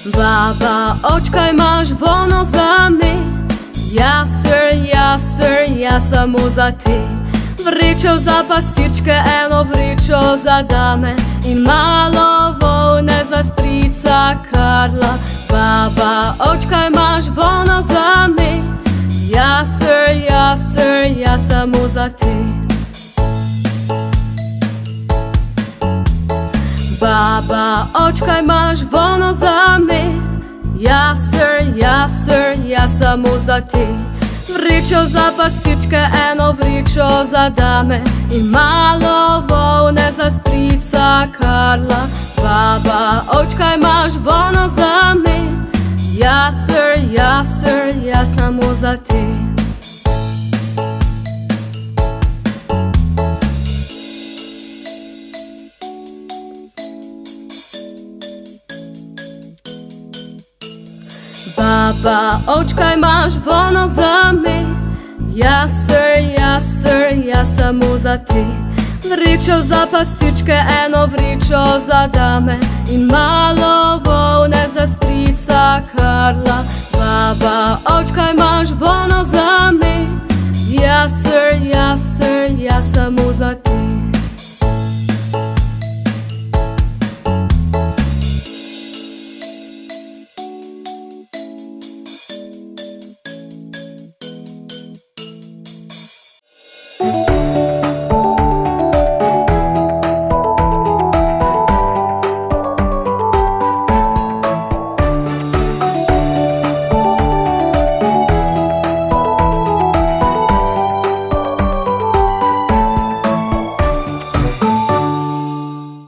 Baba, očkaj imaš vono zame? Ja, sir, ja samo za te. Vrečo za pastičke, eno vrečo za dame in malo volne za strica Karla. Baba, očkaj imaš vono zame? Ja, sir, ja samo za te. Baba, očkaj imaš vono zame? Ja, sir, ja samo za te. Vrečo za pastičke, eno vrečo za dame in malo volne za strica Karla. Baba, očkaj imaš vono zame? Ja, sir, ja samo za te. Baba, očkaj imaš vono zame? Ja, sir, ja samo za te. Vrečo za pastičke, eno vrečo za dame in malo volne za strica Karla. Baba, očkaj imaš vono zame? Ja, sir, ja samo za te.